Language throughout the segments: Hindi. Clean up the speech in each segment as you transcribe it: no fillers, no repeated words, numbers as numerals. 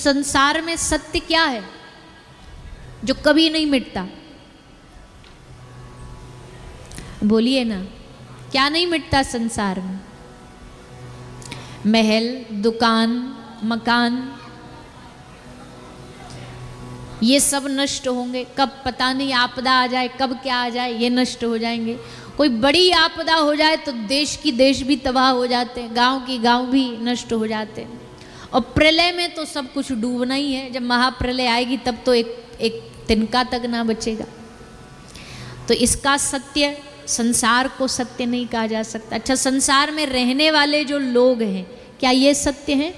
संसार में सत्य क्या है जो कभी नहीं मिटता? बोलिए ना, क्या नहीं मिटता संसार में? महल, दुकान, मकान, ये सब नष्ट होंगे। कब पता नहीं आपदा आ जाए, कब क्या आ जाए, ये नष्ट हो जाएंगे। कोई बड़ी आपदा हो जाए तो देश की देश भी तबाह हो जाते हैं, गांव की गांव भी नष्ट हो जाते हैं। और प्रलय में तो सब कुछ डूबना ही है। जब महाप्रलय आएगी तब तो एक तिनका तक ना बचेगा। तो इसका सत्य, संसार को सत्य नहीं कहा जा सकता। अच्छा, संसार में रहने वाले जो लोग हैं, क्या ये सत्य हैं?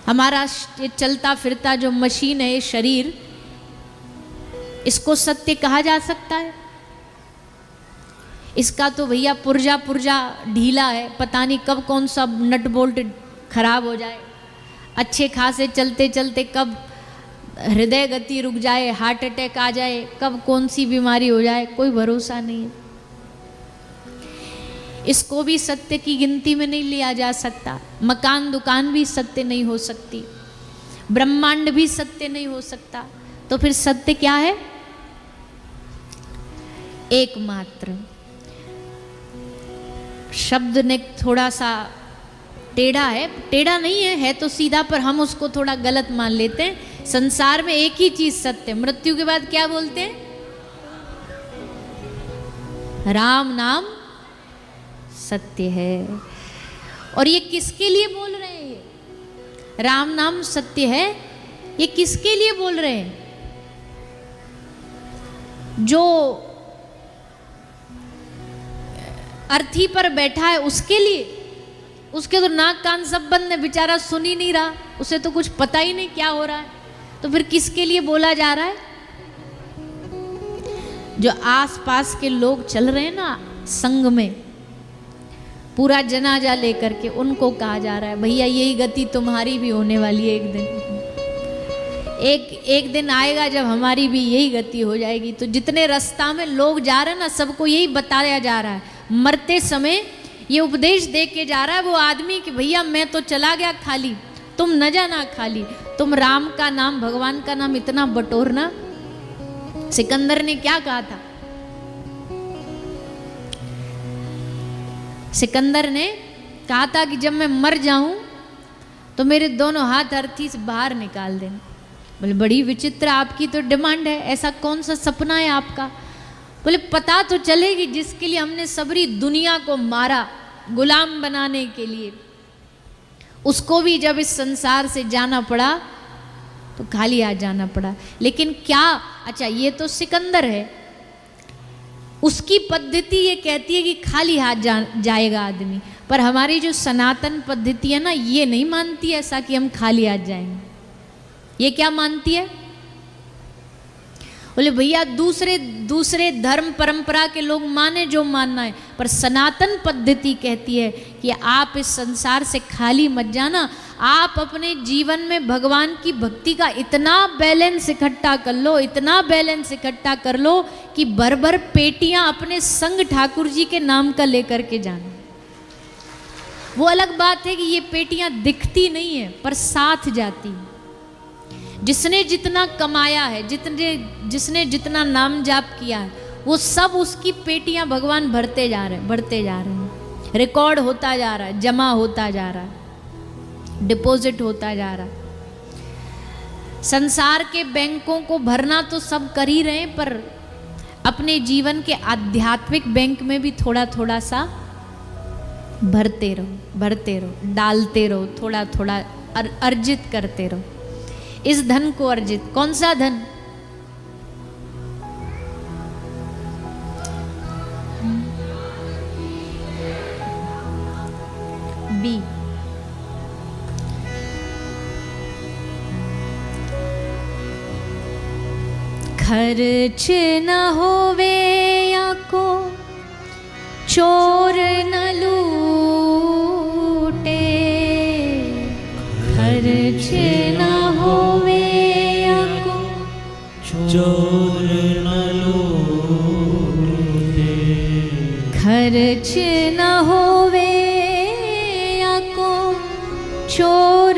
हमारा ये चलता फिरता जो मशीन है, ये शरीर, इसको सत्य कहा जा सकता है? इसका तो भैया पुर्जा पुर्जा ढीला है, पता नहीं कब कौन सा नट बोल्ट खराब हो जाए। अच्छे खासे चलते चलते कब हृदय गति रुक जाए, हार्ट अटैक आ जाए, कब कौन सी बीमारी हो जाए, कोई भरोसा नहीं है। इसको भी सत्य की गिनती में नहीं लिया जा सकता। मकान दुकान भी सत्य नहीं हो सकती, ब्रह्मांड भी सत्य नहीं हो सकता। तो फिर सत्य क्या है? एकमात्र। शब्द ने थोड़ा सा टेढ़ा है, टेढ़ा नहीं है तो सीधा, पर हम उसको थोड़ा गलत मान लेते हैं। संसार में एक ही चीज सत्य, मृत्यु के बाद क्या बोलते हैं? राम नाम सत्य है। और ये किसके लिए बोल रहे हैं? ये राम नाम सत्य है, ये किसके लिए बोल रहे हैं? जो अर्थी पर बैठा है उसके लिए? उसके तो नाक कान सब बंद है, बेचारा सुन ही नहीं रहा, उसे तो कुछ पता ही नहीं क्या हो रहा है। तो फिर किसके लिए बोला जा रहा है? जो आसपास के लोग चल रहे हैं ना संग में, पूरा जनाजा लेकर के, उनको कहा जा रहा है भैया यही गति तुम्हारी भी होने वाली है एक दिन। एक दिन आएगा जब हमारी भी यही गति हो जाएगी। तो जितने रास्ता में लोग जा रहे हैं ना, सबको यही बताया जा रहा है। मरते समय ये उपदेश दे के जा रहा है वो आदमी कि भैया मैं तो चला गया खाली, तुम न जाना खाली, तुम राम का नाम, भगवान का नाम इतना बटोरना। सिकंदर ने क्या कहा था? सिकंदर ने कहा था कि जब मैं मर जाऊं तो मेरे दोनों हाथ अर्थी से बाहर निकाल देना। बोले बड़ी विचित्र आपकी तो डिमांड है, ऐसा कौन सा सपना है आपका? बोले पता तो चलेगी जिसके लिए हमने सबरी दुनिया को मारा गुलाम बनाने के लिए, उसको भी जब इस संसार से जाना पड़ा तो खाली हाथ जाना पड़ा। लेकिन क्या, अच्छा ये तो सिकंदर है, उसकी पद्धति ये कहती है कि खाली हाथ जाएगा आदमी, पर हमारी जो सनातन पद्धति है ना, ये नहीं मानती ऐसा कि हम खाली हाथ जाएंगे। ये क्या मानती है? बोले भैया दूसरे धर्म परंपरा के लोग माने जो मानना है, पर सनातन पद्धति कहती है कि आप इस संसार से खाली मत जाना। आप अपने जीवन में भगवान की भक्ति का इतना बैलेंस इकट्ठा कर लो, इतना बैलेंस इकट्ठा कर लो कि भर भर पेटियां अपने संग ठाकुर जी के नाम का लेकर के जाना। वो अलग बात है कि ये पेटियां दिखती नहीं है पर साथ जाती है। जिसने जितना कमाया है, जिसने जितना नाम जाप किया है, वो सब उसकी पेटियां भगवान भरते जा रहे हैं। रिकॉर्ड होता जा रहा है, जमा होता जा रहा है, डिपॉजिट होता जा रहा है। संसार के बैंकों को भरना तो सब कर ही रहे हैं, पर अपने जीवन के आध्यात्मिक बैंक में भी थोड़ा थोड़ा सा भरते रहो, डालते रहो, थोड़ा थोड़ा अर्जित करते रहो। इस धन को अर्जित, कौन सा धन? बी, खर्च न होवे या को चोर न लूटे, खर्च न होवे या को चोर न लूटे, खर्च न होवे या को चोर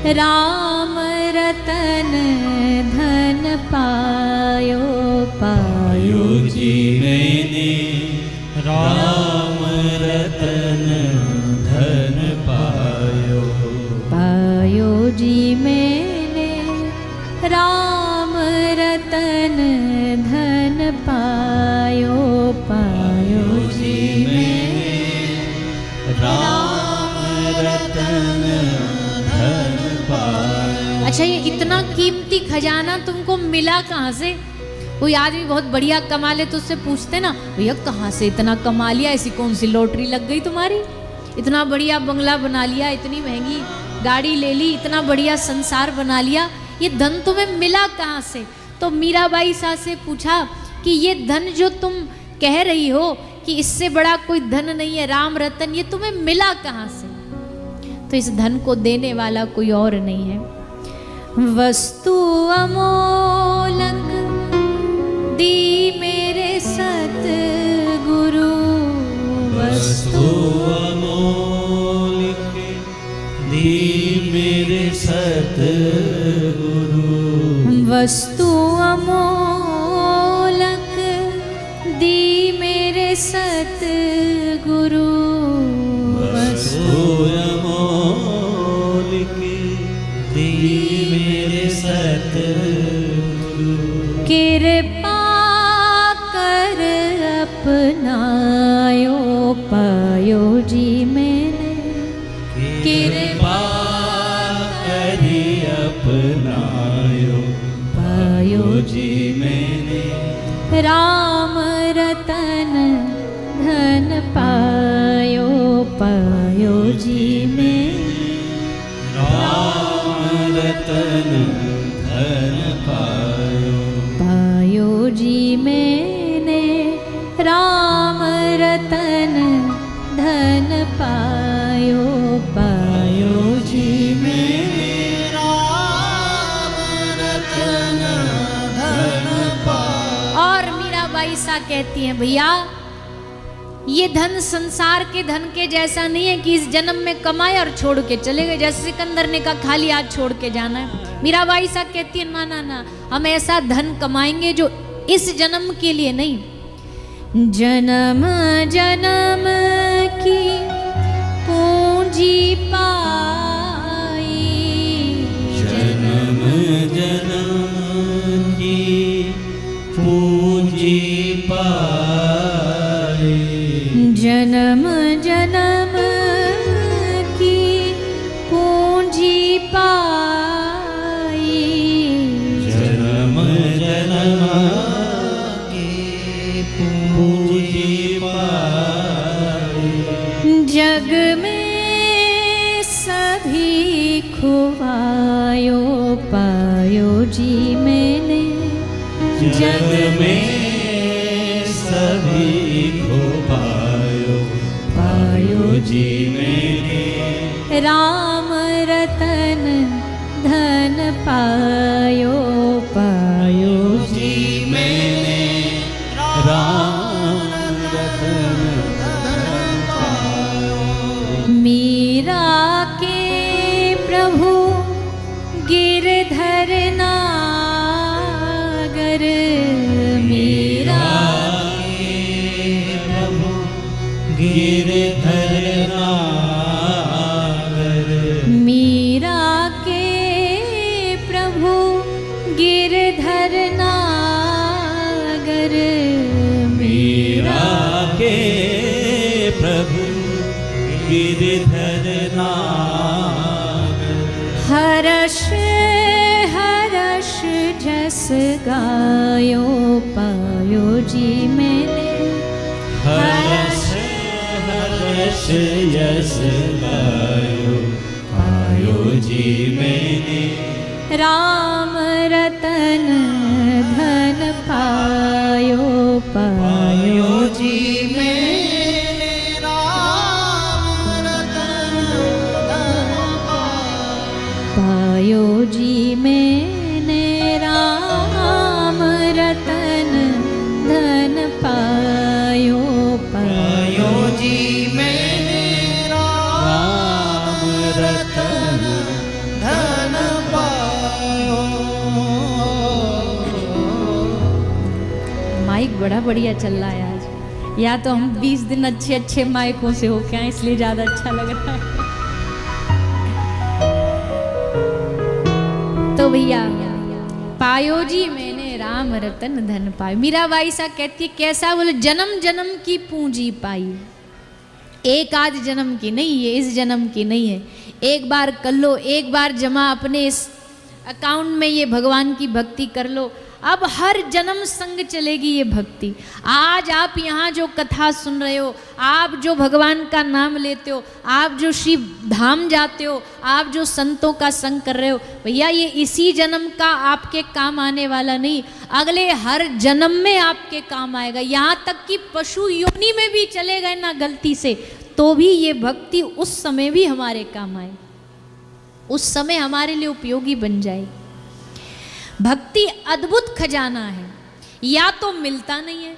राम रतन धन पायो पायो जी मैंने राम रतन धन पायो। पायो जी मैंने राम रतन धन पायो पायो जी मैंने राम रतन धन पायो। अच्छा, ये इतना कीमती खजाना तुमको मिला कहाँ से? कोई आदमी बहुत बढ़िया कमा ले तो उससे पूछते ना, भैया कहाँ से इतना कमा लिया, ऐसी कौन सी लॉटरी लग गई तुम्हारी, इतना बढ़िया बंगला बना लिया, इतनी महंगी गाड़ी ले ली, इतना बढ़िया संसार बना लिया, ये धन तुम्हें मिला कहाँ से? तो मीराबाई साहब से पूछा कि ये धन जो तुम कह रही हो कि इससे बड़ा कोई धन नहीं है राम रतन, ये तुम्हें मिला कहाँ से? तो इस धन को देने वाला कोई और नहीं है। वस्तु अमोलक दी मेरे सतगुरु, वस्तु अमोलक दी मेरे सतगुरु। वस्तु अमोलक दी मेरे सतगुरु। वस्तु अमोलक दी मेरे सतगुरु। कृपा कर अपनायो पायो जी मैंने, कृपा करी अपनायो पायो जी मैंने राम रतन धन पायो पायो जी मैंने राम रतन धन पायो। पायो जी मैंने राम रतन धन पायो पायो जी मैंने राम रतन धन पायो। और मीराबाई सा कहती हैं, भैया ये धन संसार के धन के जैसा नहीं है कि इस जन्म में कमाए और छोड़ के चले गए, जैसे सिकंदर ने कहा खाली हाथ छोड़ के जाना है। मीराबाई सा कहती है ना ना ना, हम ऐसा धन कमाएंगे जो इस जन्म के लिए नहीं, जन्म जन्म की पूंजी पाई। जन्म जन्म की पूंजी पाए। जन्म जन्म की पूंजी पाई। जन्म जन्म की पूंजी पाए। जग में सभी खुवायो पायो जी मैंने, जग में सभी को पायो पायो जी मैंने राम रतन धन पायो पायो जी मैंने राम रतन धन पायो। मीरा के प्रभु गिरधर नागर, मीरा प्रभु गिरधर नागर। मीरा के प्रभु गिरधर नागर। मीरा के प्रभु गिरधर नागर। हर्ष हर्ष जस गायो पायो जी मैंने, हर्ष हर्ष यश गायो पायो जी मैंने राम रतन धन पायो पायो जी मैंने राम रतन धन पायो जी मैंने राम रतन धन पायो पायो जी मैंने राम रतन धन बड़ा बढ़िया चल रहा है आज। या तो हम 20 दिन अच्छे अच्छे माइकों से होके आए इसलिए ज़्यादा अच्छा लग रहा है। तो भैया पायो जी मैंने राम रतन धन पायो। मीराबाई सा कहती है कैसा, बोले जन्म जन्म की पूंजी पाई, एक आध जन्म की नहीं है, इस जन्म की नहीं है। एक बार कर लो, एक बार जमा अपने इस अकाउंट में ये भगवान की भक्ति कर लो, अब हर जन्म संग चलेगी ये भक्ति। आज आप यहाँ जो कथा सुन रहे हो, आप जो भगवान का नाम लेते हो, आप जो श्री धाम जाते हो, आप जो संतों का संग कर रहे हो, भैया ये इसी जन्म का आपके काम आने वाला नहीं, अगले हर जन्म में आपके काम आएगा। यहाँ तक कि पशु योनि में भी चले गए ना गलती से, तो भी ये भक्ति उस समय भी हमारे काम आए, उस समय हमारे लिए उपयोगी बन जाए। भक्ति अद्भुत खजाना है, या तो मिलता नहीं है,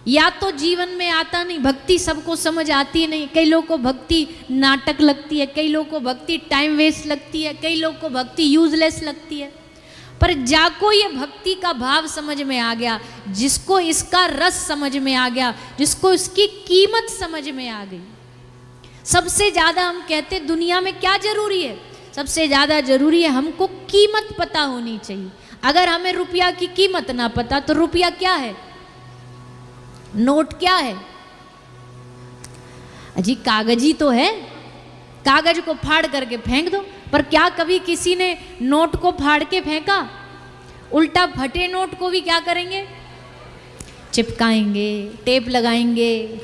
या तो जीवन में आता नहीं। भक्ति सबको समझ आती नहीं, कई लोगों को भक्ति नाटक लगती है, कई लोगों को भक्ति टाइम वेस्ट लगती है, कई लोगों को भक्ति यूजलेस लगती है। पर जाको ये भक्ति का भाव समझ में आ गया, जिसको इसका रस समझ में आ गया, जिसको इसकी कीमत समझ में आ गई। सबसे ज़्यादा हम कहते दुनिया में क्या जरूरी है, सबसे ज़्यादा जरूरी है हमको कीमत पता होनी चाहिए। अगर हमें रुपया की कीमत ना पता तो रुपया क्या है, नोट क्या है, अजी कागजी तो है, कागज को फाड़ करके फेंक दो। पर क्या कभी किसी ने नोट को फाड़ के फेंका? उल्टा फटे नोट को भी क्या करेंगे, चिपकाएंगे, टेप लगाएंगे,